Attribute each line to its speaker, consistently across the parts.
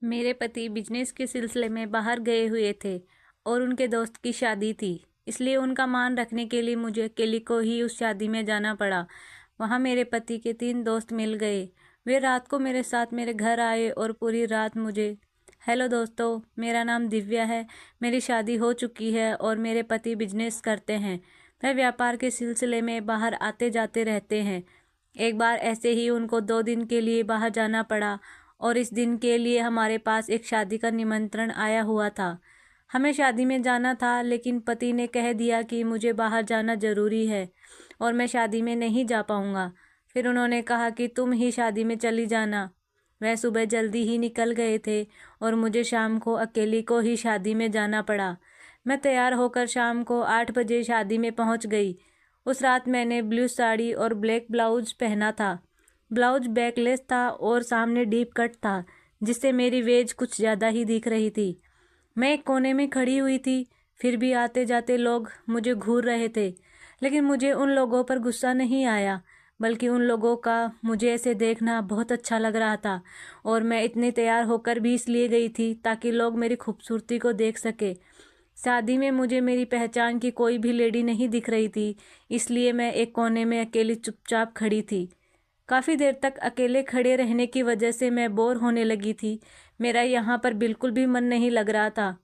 Speaker 1: मेरे पति बिजनेस के सिलसिले में बाहर गए हुए थे और उनके दोस्त की शादी थी। इसलिए उनका मान रखने के लिए मुझे अकेली को ही उस शादी में जाना पड़ा। वहाँ मेरे पति के 3 दोस्त मिल गए। वे रात को मेरे साथ मेरे घर आए और पूरी रात मुझे हेलो दोस्तों, मेरा नाम दिव्या है। मेरी शादी हो चुकी है और मेरे पति बिजनेस करते हैं। वह व्यापार के सिलसिले में बाहर आते जाते रहते हैं। एक बार ऐसे ही उनको 2 दिन के लिए बाहर जाना पड़ा और इस दिन के लिए हमारे पास एक शादी का निमंत्रण आया हुआ था। हमें शादी में जाना था, लेकिन पति ने कह दिया कि मुझे बाहर जाना ज़रूरी है और मैं शादी में नहीं जा पाऊँगा। फिर उन्होंने कहा कि तुम ही शादी में चली जाना। वह सुबह जल्दी ही निकल गए थे और मुझे शाम को अकेली को ही शादी में जाना पड़ा। मैं तैयार होकर शाम को 8 बजे शादी में पहुंच गई। उस रात मैंने ब्लू साड़ी और ब्लैक ब्लाउज पहना था। ब्लाउज बैकलेस था और सामने डीप कट था, जिससे मेरी वेज कुछ ज़्यादा ही दिख रही थी। मैं एक कोने में खड़ी हुई थी, फिर भी आते जाते लोग मुझे घूर रहे थे। लेकिन मुझे उन लोगों पर गुस्सा नहीं आया, बल्कि उन लोगों का मुझे ऐसे देखना बहुत अच्छा लग रहा था। और मैं इतनी तैयार होकर भी इसलिए गई थी ताकि लोग मेरी खूबसूरती को देख सके। शादी में मुझे मेरी पहचान की कोई भी लेडी नहीं दिख रही थी, इसलिए मैं एक कोने में अकेली चुपचाप खड़ी थी। काफ़ी देर तक अकेले खड़े रहने की वजह से मैं बोर होने लगी थी। मेरा यहाँ पर बिल्कुल भी मन नहीं लग रहा था,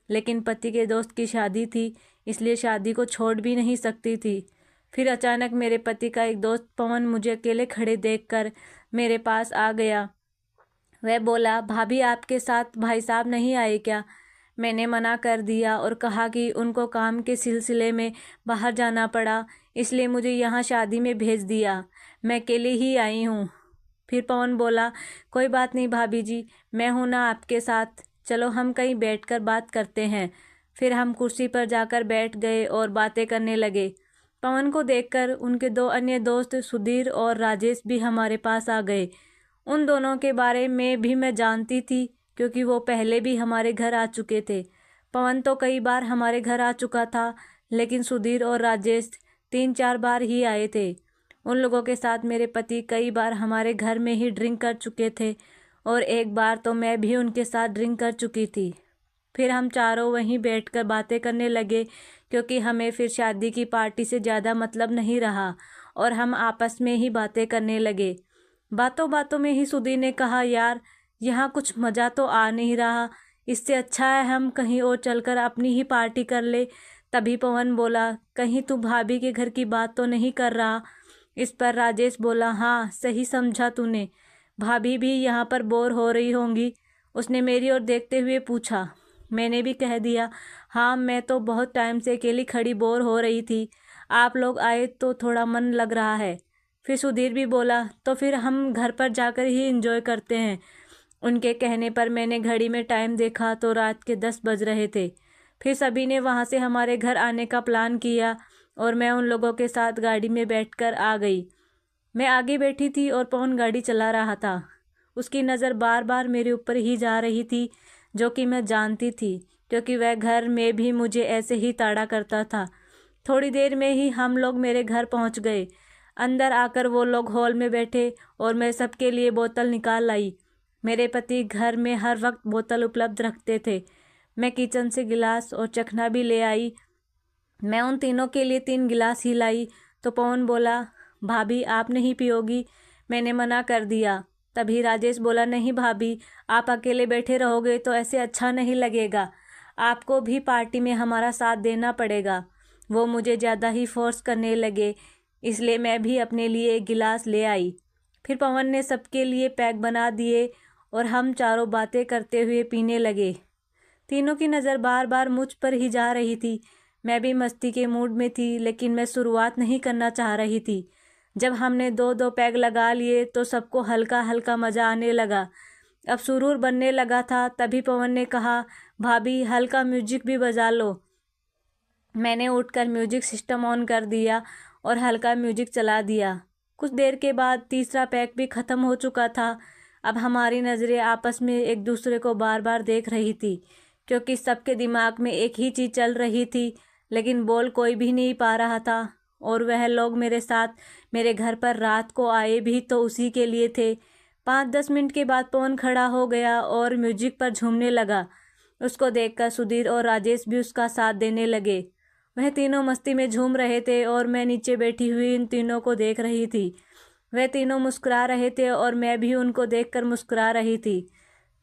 Speaker 1: लेकिन पति के दोस्त की शादी थी, इसलिए शादी को छोड़ भी नहीं सकती थी। फिर अचानक मेरे पति का एक दोस्त पवन मुझे अकेले खड़े देखकर मेरे पास आ गया। वह बोला, भाभी आपके साथ भाई साहब नहीं आए क्या? मैंने मना कर दिया और कहा कि उनको काम के सिलसिले में बाहर जाना पड़ा, इसलिए मुझे यहाँ शादी में भेज दिया। मैं अकेले ही आई हूँ। फिर पवन बोला, कोई बात नहीं भाभी जी, मैं हूँ ना आपके साथ। चलो हम कहीं बैठकर बात करते हैं। फिर हम कुर्सी पर जाकर बैठ गए और बातें करने लगे। पवन को देखकर उनके 2 अन्य दोस्त सुधीर और राजेश भी हमारे पास आ गए। उन दोनों के बारे में भी मैं जानती थी, क्योंकि वो पहले भी हमारे घर आ चुके थे। पवन तो कई बार हमारे घर आ चुका था, लेकिन सुधीर और राजेश 3-4 बार ही आए थे। उन लोगों के साथ मेरे पति कई बार हमारे घर में ही ड्रिंक कर चुके थे और एक बार तो मैं भी उनके साथ ड्रिंक कर चुकी थी। फिर हम चारों वहीं बैठकर बातें करने लगे, क्योंकि हमें फिर शादी की पार्टी से ज़्यादा मतलब नहीं रहा और हम आपस में ही बातें करने लगे। बातों बातों में ही सुधीर ने कहा, यार यहाँ कुछ मज़ा तो आ नहीं रहा, इससे अच्छा है हम कहीं और चलकर अपनी ही पार्टी कर ले। तभी पवन बोला, कहीं तू भाभी के घर की बात तो नहीं कर रहा? इस पर राजेश बोला, हाँ सही समझा तूने, भाभी भी यहाँ पर बोर हो रही होंगी। उसने मेरी ओर देखते हुए पूछा। मैंने भी कह दिया, हाँ मैं तो बहुत टाइम से अकेली खड़ी बोर हो रही थी, आप लोग आए तो थोड़ा मन लग रहा है। फिर सुधीर भी बोला, तो फिर हम घर पर जाकर ही एंजॉय करते हैं। उनके कहने पर मैंने घड़ी में टाइम देखा तो रात के 10 बज रहे थे। फिर सभी ने वहाँ से हमारे घर आने का प्लान किया और मैं उन लोगों के साथ गाड़ी में बैठकर आ गई। मैं आगे बैठी थी और पवन गाड़ी चला रहा था। उसकी नज़र बार बार मेरे ऊपर ही जा रही थी, जो कि मैं जानती थी, क्योंकि वह घर में भी मुझे ऐसे ही ताड़ा करता था। थोड़ी देर में ही हम लोग मेरे घर पहुंच गए। अंदर आकर वो लोग हॉल में बैठे और मैं सबके लिए बोतल निकाल लाई। मेरे पति घर में हर वक्त बोतल उपलब्ध रखते थे। मैं किचन से गिलास और चखना भी ले आई। मैं उन तीनों के लिए 3 गिलास ही लाई तो पवन बोला, भाभी आप नहीं पियोगी? मैंने मना कर दिया। तभी राजेश बोला, नहीं भाभी, आप अकेले बैठे रहोगे तो ऐसे अच्छा नहीं लगेगा, आपको भी पार्टी में हमारा साथ देना पड़ेगा। वो मुझे ज़्यादा ही फोर्स करने लगे, इसलिए मैं भी अपने लिए एक गिलास ले आई। फिर पवन ने सबके लिए पैक बना दिए और हम चारों बातें करते हुए पीने लगे। तीनों की नज़र बार बार मुझ पर ही जा रही थी। मैं भी मस्ती के मूड में थी, लेकिन मैं शुरुआत नहीं करना चाह रही थी। जब हमने 2-2 पैग लगा लिए तो सबको हल्का हल्का मज़ा आने लगा। अब सुरूर बनने लगा था। तभी पवन ने कहा, भाभी हल्का म्यूजिक भी बजा लो। मैंने उठकर म्यूजिक सिस्टम ऑन कर दिया और हल्का म्यूजिक चला दिया। कुछ देर के बाद तीसरा पैक भी ख़त्म हो चुका था। अब हमारी नज़रें आपस में एक दूसरे को बार बार देख रही थी, क्योंकि सबके दिमाग में एक ही चीज़ चल रही थी, लेकिन बोल कोई भी नहीं पा रहा था। और वह लोग मेरे साथ मेरे घर पर रात को आए भी तो उसी के लिए थे। 5-10 मिनट के बाद पवन खड़ा हो गया और म्यूजिक पर झूमने लगा। उसको देखकर सुधीर और राजेश भी उसका साथ देने लगे। वह तीनों मस्ती में झूम रहे थे और मैं नीचे बैठी हुई इन तीनों को देख रही थी। वह तीनों मुस्कुरा रहे थे और मैं भी उनको देखकर मुस्कुरा रही थी।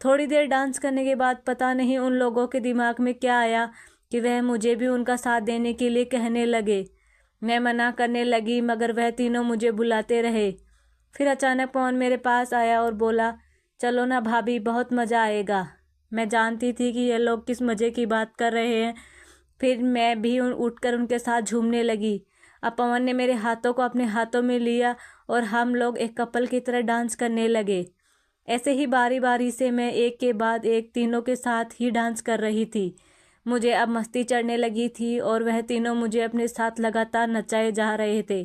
Speaker 1: थोड़ी देर डांस करने के बाद पता नहीं उन लोगों के दिमाग में क्या आया कि वह मुझे भी उनका साथ देने के लिए कहने लगे। मैं मना करने लगी मगर वह तीनों मुझे बुलाते रहे। फिर अचानक पवन मेरे पास आया और बोला, चलो ना भाभी, बहुत मज़ा आएगा। मैं जानती थी कि ये लोग किस मज़े की बात कर रहे हैं। फिर मैं भी उठकर उनके साथ झूमने लगी। अब पवन ने मेरे हाथों को अपने हाथों में लिया और हम लोग एक कपल की तरह डांस करने लगे। ऐसे ही बारी बारी से मैं एक के बाद एक तीनों के साथ ही डांस कर रही थी। मुझे अब मस्ती चढ़ने लगी थी और वह तीनों मुझे अपने साथ लगातार नचाए जा रहे थे।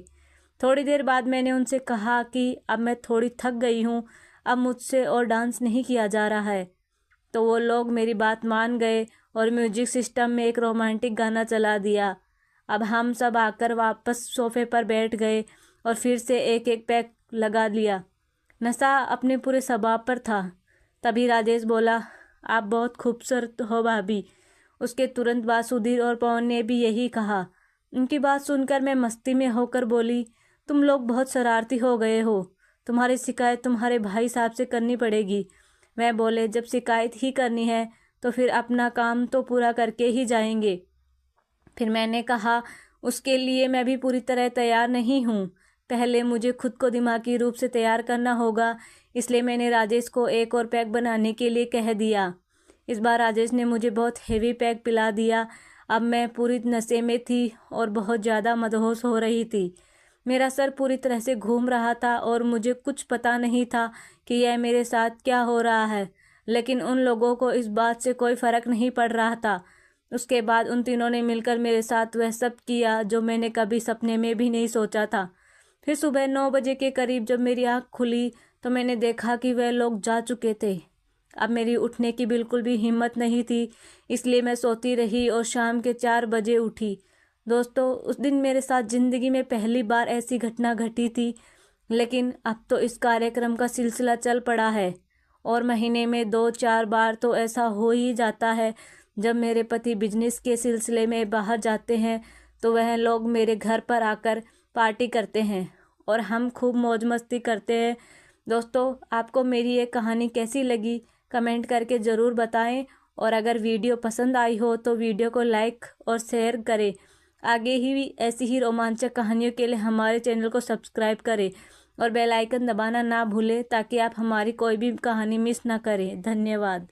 Speaker 1: थोड़ी देर बाद मैंने उनसे कहा कि अब मैं थोड़ी थक गई हूँ, अब मुझसे और डांस नहीं किया जा रहा है। तो वो लोग मेरी बात मान गए और म्यूजिक सिस्टम में एक रोमांटिक गाना चला दिया। अब हम सब आकर वापस सोफे पर बैठ गए और फिर से एक एक पैक लगा लिया। नशा अपने पूरे स्वभाव पर था। तभी राजेश बोला, आप बहुत खूबसूरत हो भाभी। उसके तुरंत बाद सुधीर और पवन ने भी यही कहा। उनकी बात सुनकर मैं मस्ती में होकर बोली, तुम लोग बहुत शरारती हो गए हो। तुम्हारी शिकायत तुम्हारे भाई साहब से करनी पड़ेगी। वह बोले, जब शिकायत ही करनी है तो फिर अपना काम तो पूरा करके ही जाएंगे। फिर मैंने कहा, उसके लिए मैं भी पूरी तरह तैयार नहीं हूँ। पहले मुझे खुद को दिमागी रूप से तैयार करना होगा। इसलिए मैंने राजेश को एक और पैक बनाने के लिए कह दिया। इस बार राजेश ने मुझे बहुत हेवी पैक पिला दिया। अब मैं पूरी नशे में थी और बहुत ज़्यादा मदहोश हो रही थी। मेरा सर पूरी तरह से घूम रहा था और मुझे कुछ पता नहीं था कि यह मेरे साथ क्या हो रहा है। लेकिन उन लोगों को इस बात से कोई फ़र्क नहीं पड़ रहा था। उसके बाद उन तीनों ने मिलकर मेरे साथ वह सब किया जो मैंने कभी सपने में भी नहीं सोचा था। फिर सुबह 9 बजे के करीब जब मेरी आँख खुली तो मैंने देखा कि वह लोग जा चुके थे। अब मेरी उठने की बिल्कुल भी हिम्मत नहीं थी, इसलिए मैं सोती रही और शाम के 4 बजे उठी। दोस्तों, उस दिन मेरे साथ ज़िंदगी में पहली बार ऐसी घटना घटी थी। लेकिन अब तो इस कार्यक्रम का सिलसिला चल पड़ा है और महीने में 2-4 बार तो ऐसा हो ही जाता है। जब मेरे पति बिजनेस के सिलसिले में बाहर जाते हैं तो वह लोग मेरे घर पर आकर पार्टी करते हैं और हम खूब मौज मस्ती करते हैं। दोस्तों, आपको मेरी ये कहानी कैसी लगी कमेंट करके ज़रूर बताएं और अगर वीडियो पसंद आई हो तो वीडियो को लाइक और शेयर करें। आगे ही ऐसी ही रोमांचक कहानियों के लिए हमारे चैनल को सब्सक्राइब करें और बेल आइकन दबाना ना भूलें ताकि आप हमारी कोई भी कहानी मिस ना करें। धन्यवाद।